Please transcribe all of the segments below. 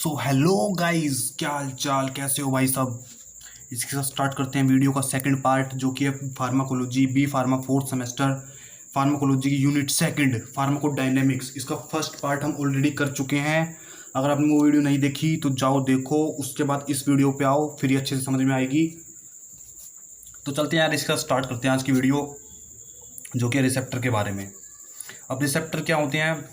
So hello guys, क्या हाल चाल, कैसे हो भाई सब। इसके साथ स्टार्ट करते हैं वीडियो का सेकंड पार्ट, जो कि है pharmacology B pharma fourth semester pharmacology की यूनिट सेकंड फार्माकोडायनेमिक्स। इसका फर्स्ट पार्ट हम ऑलरेडी कर चुके हैं। अगर आपने वो वीडियो नहीं देखी तो जाओ देखो, उसके बाद इस वीडियो पे आओ, फिर ये अच्छे से समझ में आएगी। तो चलते हैं यार, इसका स्टार्ट करते हैं आज की वीडियो, जो कि रिसेप्टर के बारे में। अब रिसेप्टर क्या होते हैं?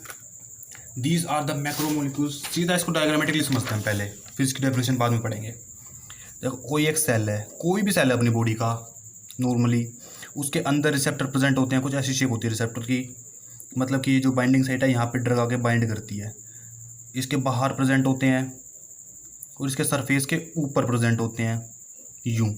These are the macromolecules. सीधा इसको डायग्रामेटिकली समझते हैं पहले, फिर इसकी डेफिनेशन बाद में पढ़ेंगे। देखो, कोई एक सेल है, कोई भी सेल है अपनी बॉडी का, नॉर्मली उसके अंदर रिसेप्टर प्रेजेंट होते हैं। कुछ ऐसी शेप होती है रिसेप्टर की, मतलब कि जो बाइंडिंग साइट है यहाँ पे ड्रग आके बाइंड करती है। इसके बाहर प्रेजेंट होते हैं और इसके सरफेस के ऊपर प्रेजेंट होते हैं, यूँ।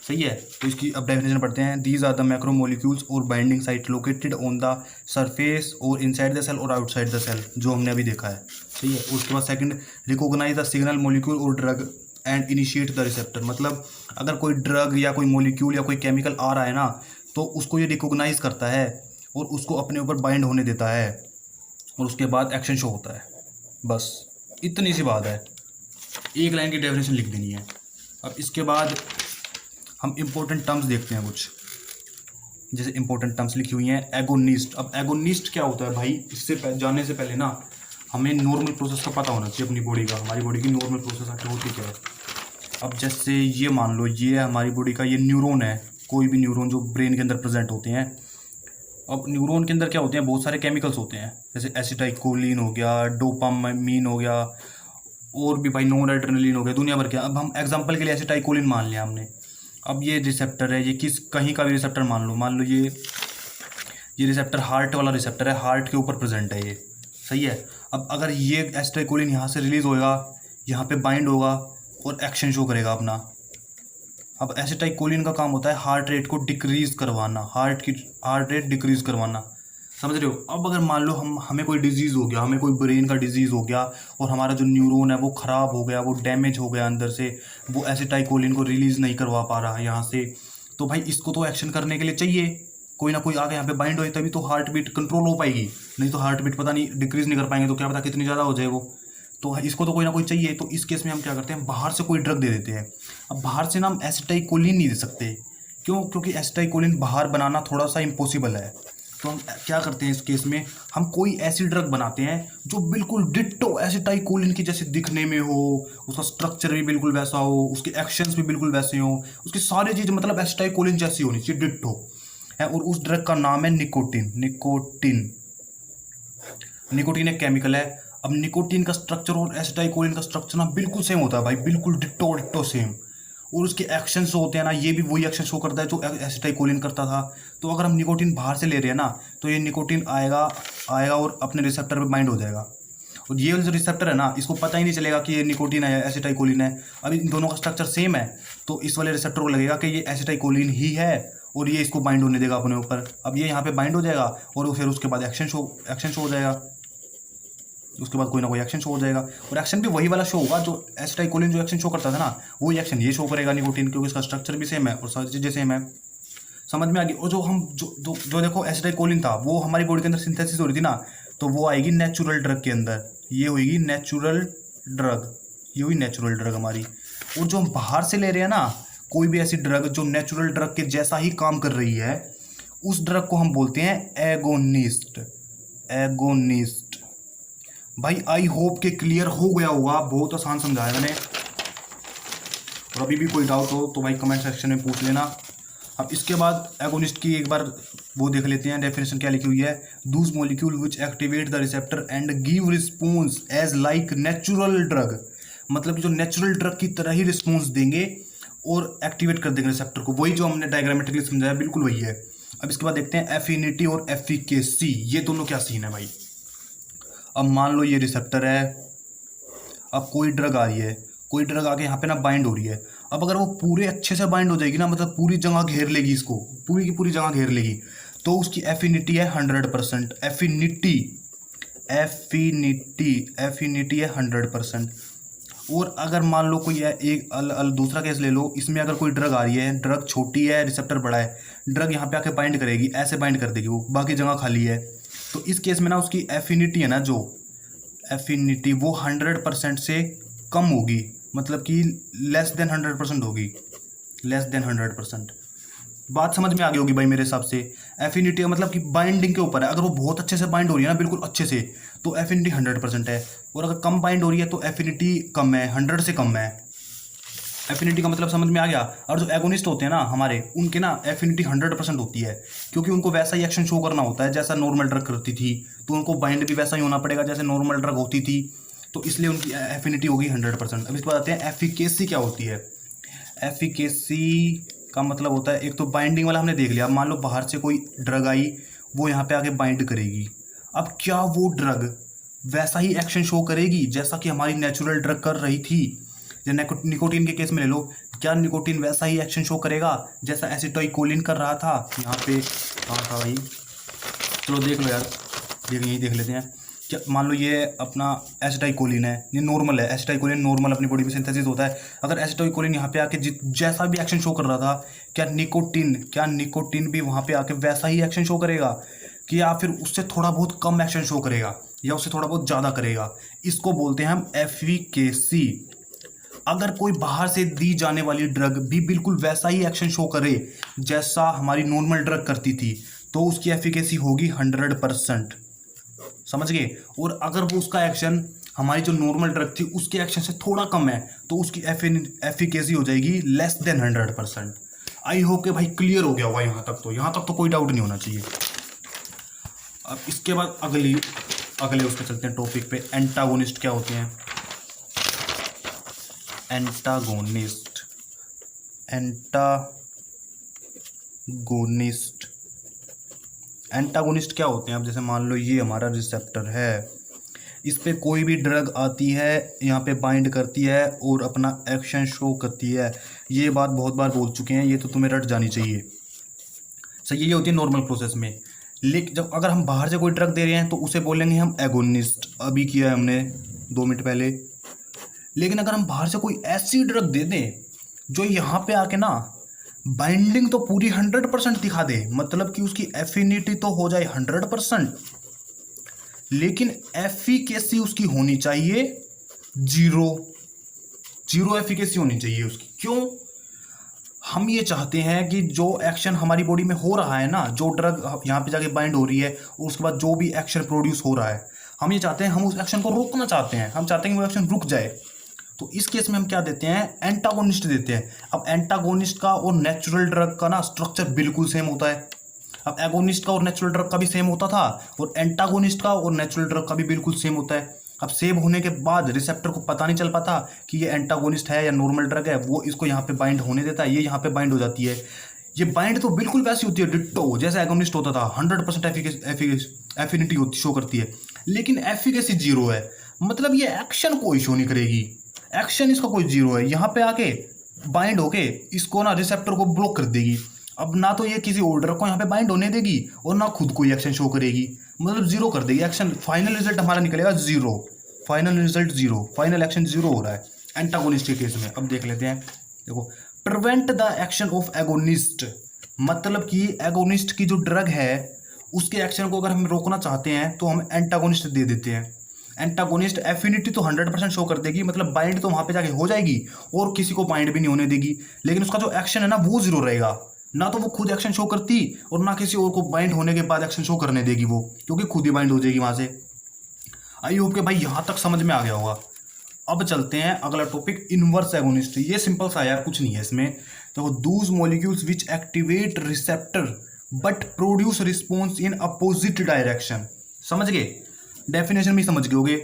सही है। तो इसकी अब डेफिनेशन पढ़ते हैं। दीज आर द मैक्रोमोलिक्यूल्स और binding site located on the surface और इनसाइड द सेल और आउटसाइड द सेल, जो हमने अभी देखा है। सही है। उसके बाद second, recognise the signal molecule और drug and initiate the receptor. मतलब अगर कोई ड्रग या कोई मॉलिक्यूल या कोई केमिकल आ रहा है ना, तो उसको ये रिकॉग्नाइज करता है और उसको अपने ऊपर बाइंड होने देता है, और उसके बाद एक्शन शो होता है। बस इतनी सी बात है, एक लाइन की डेफिनेशन लिख देनी है। अब इसके बाद हम इम्पोर्टेंट टर्म्स देखते हैं कुछ, जैसे इंपॉर्टेंट टर्म्स लिखी हुई हैं। एगोनिस्ट। अब एगोनिस्ट क्या होता है भाई, इससे जानने से पहले ना हमें नॉर्मल प्रोसेस का पता होना चाहिए अपनी बॉडी का। हमारी बॉडी की नॉर्मल प्रोसेस आखिर होती क्या है। अब जैसे ये मान लो, ये हमारी बॉडी का ये न्यूरॉन है, कोई भी न्यूरॉन जो ब्रेन के अंदर प्रेजेंट होते हैं। अब न्यूरॉन के अंदर क्या होते हैं, बहुत सारे केमिकल्स होते हैं, जैसे एसिटाइकोलिन हो गया, डोपामाइन हो गया, और भी भाई नॉन एड्रेनलिन हो गया, दुनिया भर के। अब हम एग्जांपल के लिए एसिटाइकोलिन मान लिया हमने। अब ये रिसेप्टर है, ये किस कहीं का भी रिसेप्टर मान लो ये रिसेप्टर हार्ट वाला रिसेप्टर है, हार्ट के ऊपर प्रेजेंट है ये। सही है। अब अगर ये एसिटाइकोलिन यहाँ से रिलीज होएगा, यहाँ पे बाइंड होगा और एक्शन शो करेगा अपना। अब एसिटाइकोलिन का काम होता है हार्ट रेट को डिक्रीज करवाना, हार्ट रेट डिक्रीज करवाना, समझ रहे हो। अब अगर मान लो हमें कोई डिजीज़ हो गया, हमें कोई ब्रेन का डिजीज़ हो गया, और हमारा जो न्यूरॉन है वो ख़राब हो गया, वो डैमेज हो गया अंदर से, वो एसिटाइकोलिन को रिलीज़ नहीं करवा पा रहा है यहाँ से, तो भाई इसको तो एक्शन करने के लिए चाहिए कोई ना कोई आगे यहाँ पे बाइंड होए, तभी तो हार्ट बीट कंट्रोल हो पाएगी। नहीं तो हार्ट बीट पता नहीं डिक्रीज़ नहीं कर पाएंगे, तो क्या पता कितनी ज़्यादा हो जाए वो। तो इसको तो कोई ना कोई चाहिए। तो इस केस में हम क्या करते हैं, बाहर से कोई ड्रग दे देते हैं। अब बाहर से ना हम एसिटाइकोलिन नहीं दे सकते, क्यों? क्योंकि एसिटाइकोलिन बाहर बनाना थोड़ा सा इम्पॉसिबल है। तो हम क्या करते हैं इस केस में, हम कोई ऐसी ड्रग बनाते हैं जो बिल्कुल डिट्टो एसिटाइकोलिन की जैसे दिखने में हो, उसका स्ट्रक्चर भी बिल्कुल वैसा हो, उसके एक्शंस भी बिल्कुल वैसे हो, उसकी सारी चीज़ मतलब एसिटाइकोलिन जैसी होनी चाहिए, डिट्टो है। और उस ड्रग का नाम है निकोटिन। निकोटिन एक केमिकल है। अब निकोटिन का स्ट्रक्चर और एसिटाइकोलिन का स्ट्रक्चर ना बिल्कुल सेम होता है भाई, बिल्कुल डिट्टो डिट्टो सेम। और उसके एक्शन जो होते हैं ना, ये भी वही एक्शन शो करता है जो एसिटाइकोलिन करता था। तो अगर हम निकोटिन बाहर से ले रहे हैं ना, तो ये निकोटिन आएगा और अपने रिसेप्टर पे बाइंड हो जाएगा। और ये जो रिसेप्टर है ना, इसको पता ही नहीं चलेगा कि ये निकोटिन है या एसिटाइकोलिन है। अब इन दोनों का स्ट्रक्चर सेम है, तो इस वाले रिसेप्टर को लगेगा कि ये एसिटाइकोलिन ही है, और ये इसको बाइंड होने देगा अपने ऊपर। अब ये यहाँ पे बाइंड हो जाएगा, और फिर उसके बाद एक्शन शो हो जाएगा। उसके बाद कोई ना कोई एक्शन शो हो जाएगा, और एक्शन भी वही वाला शो होगा जो एसिटाइकोलिन जो एक्शन शो करता था ना, वही एक्शन ये शो करेगा निकोटिन, क्योंकि इसका स्ट्रक्चर भी सेम है और सारी चीज़ें सेम है। समझ में आ गई। और जो हम जो देखो एसिटाइकोलिन था, वो हमारी बॉडी के अंदर सिंथेसिस हो रही थी ना, तो वो आएगी नेचुरल ड्रग के अंदर, ये होगी नेचुरल ड्रग, ये हुई नेचुरल ड्रग हमारी। और जो हम बाहर से ले रहे हैं ना, कोई भी ऐसी ड्रग जो नेचुरल ड्रग के जैसा ही काम कर रही है, उस ड्रग को हम बोलते हैं एगोनिस्ट। भाई आई होप के क्लियर हो गया होगा, बहुत आसान समझाया मैंने। और अभी भी कोई डाउट हो तो भाई कमेंट सेक्शन में पूछ लेना। अब इसके बाद एगोनिस्ट की एक बार वो देख लेते हैं, डेफिनेशन क्या लिखी हुई है। Those molecule which activate the receptor and give response as like natural drug. मतलब कि जो नेचुरल ड्रग की तरह ही रिस्पॉन्स देंगे और एक्टिवेट कर देंगे रिसेप्टर को, वही जो हमने डायग्रामेटिकली समझाया बिल्कुल वही है। अब इसके बाद देखते हैं एफिनिटी और एफिकेसी, ये दोनों क्या सीन है भाई। अब मान लो ये रिसेप्टर है, अब कोई ड्रग आ रही है, कोई ड्रग आके यहाँ पे ना बाइंड हो रही है। अब अगर वो पूरे अच्छे से बाइंड हो जाएगी ना, मतलब पूरी जगह घेर लेगी इसको, पूरी की पूरी जगह घेर लेगी, तो उसकी एफिनिटी है 100%। एफिनिटी है 100%। और अगर मान लो कोई एक दूसरा केस ले लो, इसमें अगर कोई ड्रग आ रही है, ड्रग छोटी है, रिसेप्टर बड़ा है, ड्रग यहाँ पे आके बाइंड करेगी, ऐसे बाइंड कर देगी, वो बाकी जगह खाली है। तो इस केस में ना उसकी एफिनिटी है ना, जो एफिनिटी वो 100% से कम होगी, मतलब कि लेस देन 100% होगी, लेस देन 100%। बात समझ में आ गई होगी भाई मेरे हिसाब से। एफिनिटी का मतलब कि बाइंडिंग के ऊपर है, अगर वो बहुत अच्छे से बाइंड हो रही है ना, बिल्कुल अच्छे से, तो एफिनिटी 100% है, और अगर कम बाइंड हो रही है तो एफिनिटी कम है, 100 से कम है। एफिनिटी का मतलब समझ में आ गया। और जो एगोनिस्ट होते हैं ना हमारे, उनके ना एफिनिटी 100% होती है, क्योंकि उनको वैसा ही एक्शन शो करना होता है जैसा नॉर्मल ड्रग करती थी, तो उनको बाइंड भी वैसा ही होना पड़ेगा जैसे नॉर्मल ड्रग होती थी, तो इसलिए उनकी एफिनिटी होगी 100%। अब इसके बाद आते हैं एफिकेसी क्या होती है। एफिकेसी का मतलब होता है, एक तो बाइंडिंग वाला हमने देख लिया, अब मान लो बाहर से कोई ड्रग आई, वो यहाँ पे आके बाइंड करेगी। अब क्या वो ड्रग वैसा ही एक्शन शो करेगी जैसा कि हमारी नेचुरल ड्रग कर रही थी। निकोटीन के केस में ले लो, क्या निकोटीन वैसा ही एक्शन शो करेगा जैसा एसिटाइलकोलिन कर रहा था। यहाँ पे कहाँ था भाई, चलो देख लो यार, यही देख लेते हैं। क्या मान लो ये अपना एसिटाइलकोलिन है, ये नॉर्मल है, एसिटाइलकोलिन नॉर्मल अपनी बॉडी में सिंथेसिस होता है। अगर एसिटाइलकोलिन यहाँ पे आके जैसा भी एक्शन शो कर रहा था, क्या निकोटीन भी वहाँ पे आके वैसा ही एक्शन शो करेगा, कि या फिर उससे थोड़ा बहुत कम एक्शन शो करेगा, या उससे थोड़ा बहुत ज़्यादा करेगा। इसको बोलते हैं हम एफिकेसी। अगर कोई बाहर से दी जाने वाली ड्रग भी बिल्कुल वैसा ही एक्शन शो करे जैसा हमारी नॉर्मल ड्रग करती थी, तो उसकी एफिकेसी होगी 100%, समझ गए। और अगर वो उसका एक्शन हमारी जो नॉर्मल ड्रग थी उसके एक्शन से थोड़ा कम है, तो उसकी एफिकेसी हो जाएगी लेस देन 100%। आई होप कि भाई क्लियर हो गया होगा यहाँ तक तो कोई डाउट नहीं होना चाहिए। अब इसके बाद अगले उसके चलते हैं टॉपिक पे, एंटागोनिस्ट क्या होते हैं। एंटागोनिस्ट क्या होते हैं। अब जैसे मान लो ये हमारा रिसेप्टर है, इस पे कोई भी ड्रग आती है, यहाँ पे बाइंड करती है और अपना एक्शन शो करती है। ये बात बहुत बार बोल चुके हैं, ये तो तुम्हें रट जानी चाहिए। सही, ये होती है नॉर्मल प्रोसेस में। लेकिन जब अगर हम बाहर से कोई ड्रग दे रहे हैं तो उसे बोलेंगे हम एगोनिस्ट, अभी किया है हमने 2 मिनट पहले। लेकिन अगर हम बाहर से कोई ऐसी ड्रग दे दें जो यहाँ पे आके ना बाइंडिंग तो पूरी 100% दिखा दे, मतलब कि उसकी एफिनिटी तो हो जाए 100%, लेकिन एफिकेसी उसकी होनी चाहिए जीरो एफिकेसी होनी चाहिए उसकी। क्यों? हम ये चाहते हैं कि जो एक्शन हमारी बॉडी में हो रहा है ना, जो ड्रग यहाँ पे जाके बाइंड हो रही है और उसके बाद जो भी एक्शन प्रोड्यूस हो रहा है, हम ये चाहते हैं, हम उस एक्शन को रोकना चाहते हैं, हम चाहते हैं कि वो एक्शन रुक जाए। तो इस केस में हम क्या देते हैं, एंटागोनिस्ट देते हैं। अब एंटागोनिस्ट का और नेचुरल ड्रग का ना स्ट्रक्चर बिल्कुल सेम होता है। अब एगोनिस्ट का और नेचुरल ड्रग का भी सेम होता था, और एंटागोनिस्ट का और नेचुरल ड्रग का भी बिल्कुल सेम होता है। अब सेम होने के बाद रिसेप्टर को पता नहीं चल पाता कि ये एंटागोनिस्ट है या नॉर्मल ड्रग है, वो इसको यहाँ पे बाइंड होने देता है, ये यहाँ पे बाइंड हो जाती है। ये बाइंड तो बिल्कुल वैसी होती है डिट्टो जैसे एगोनिस्ट होता था, 100% एफिनिटी शो करती है, लेकिन एफिकेसी 0 है। मतलब ये एक्शन कोई शो नहीं करेगी, एक्शन इसका कोई 0 है। यहाँ पे आके बाइंड होके इसको ना रिसेप्टर को ब्लॉक कर देगी। अब ना तो ये किसी और ड्रग को यहाँ पे बाइंड होने देगी और ना खुद कोई एक्शन शो करेगी, मतलब 0 कर देगी एक्शन। फाइनल रिजल्ट हमारा निकलेगा 0, फाइनल रिजल्ट 0, फाइनल एक्शन 0 हो रहा है एंटागोनिस्ट के केस में। अब देख लेते हैं, देखो, prevent the action of agonist, मतलब कि एगोनिस्ट की जो ड्रग है उसके एक्शन को अगर हम रोकना चाहते हैं तो हम एंटागोनिस्ट दे देते हैं। एंटागोनिस्ट एफिनिटी तो 100% शो कर देगी, मतलब बाइंड तो वहाँ पे जाके हो जाएगी और किसी को बाइंड भी नहीं होने देगी, लेकिन उसका जो एक्शन है ना वो 0 रहेगा। ना तो वो खुद एक्शन शो करती और ना किसी और को बाइंड होने के बाद एक्शन शो करने देगी वो, क्योंकि खुद ही बाइंड हो जाएगी वहाँ से। आई होप के भाई यहाँ तक समझ में आ गया होगा। अब चलते हैं अगला टॉपिक, इनवर्स एगोनिस्ट। ये सिंपल सा यार, कुछ नहीं है इसमें। तो Dooj molecules which activate receptor but produce response in opposite direction. समझ गए, डेफिनेशन में समझ गए होगे।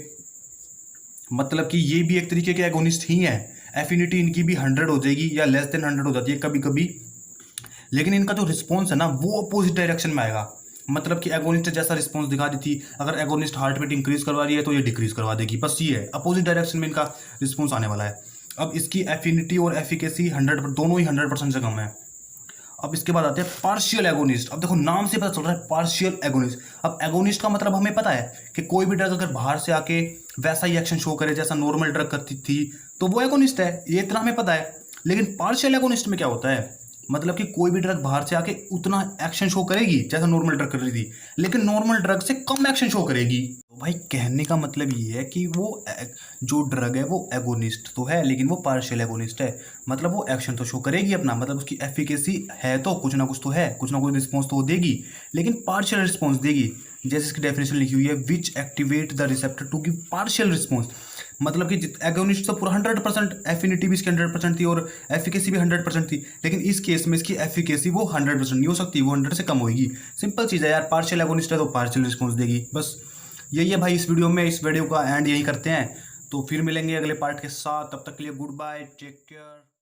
मतलब कि ये भी एक तरीके के एगोनिस्ट ही हैं, एफिनिटी इनकी भी 100 हो जाएगी या लेस देन 100 हो जाती है कभी कभी, लेकिन इनका जो रिस्पॉन्स है ना वो अपोजिट डायरेक्शन में आएगा। मतलब कि एगोनिस्ट जैसा रिस्पॉन्स दिखा दी थी, अगर एगोनिस्ट हार्ट बीट इंक्रीज करवा रही है तो ये डिक्रीज करवा देगी, बस ये है, अपोजिट डायरेक्शन में इनका रिस्पॉन्स आने वाला है। अब इसकी एफिनिटी और एफिकेसी 100 दोनों ही 100% से कम है। अब इसके बाद आते हैं पार्शियल एगोनिस्ट। अब देखो नाम से पता चल रहा है पार्शियल एगोनिस्ट। अब एगोनिस्ट का मतलब हमें पता है कि कोई भी ड्रग अगर बाहर से आके वैसा ही एक्शन शो करे जैसा नॉर्मल ड्रग करती थी तो वो एगोनिस्ट है, ये इतना हमें पता है। लेकिन पार्शियल एगोनिस्ट में क्या होता है, मतलब कि कोई भी ड्रग बाहर से आके उतना एक्शन शो करेगी जैसा नॉर्मल ड्रग कर रही थी, लेकिन नॉर्मल ड्रग से कम एक्शन शो करेगी। तो भाई कहने का मतलब ये है कि जो ड्रग है वो एगोनिस्ट तो है, लेकिन वो पार्शियल एगोनिस्ट है। मतलब वो एक्शन तो शो करेगी अपना, मतलब उसकी एफिकेसी है, तो कुछ ना कुछ तो है, कुछ ना कुछ रिस्पॉन्स तो वो देगी, लेकिन पार्शियल रिस्पॉन्स देगी। जैसे इसकी डेफिनेशन लिखी हुई है, which activate the receptor to give partial response. मतलब कि एगोनिस्ट तो पूरा 100%, एफिनिटी भी इसकी 100% थी और एफिकेसी भी 100% थी, लेकिन इस केस में इसकी एफिकेसी वो 100% नहीं हो सकती, वो 100 से कम होगी। सिंपल चीज़ है यार, पार्शियल एगोनिस्ट है तो पार्शियल रिस्पॉन्स देगी, बस यही है भाई। इस वीडियो में, इस वीडियो का एंड यही करते हैं। तो फिर मिलेंगे अगले पार्ट के साथ, तब तक के लिए गुड बाय, टेक केयर।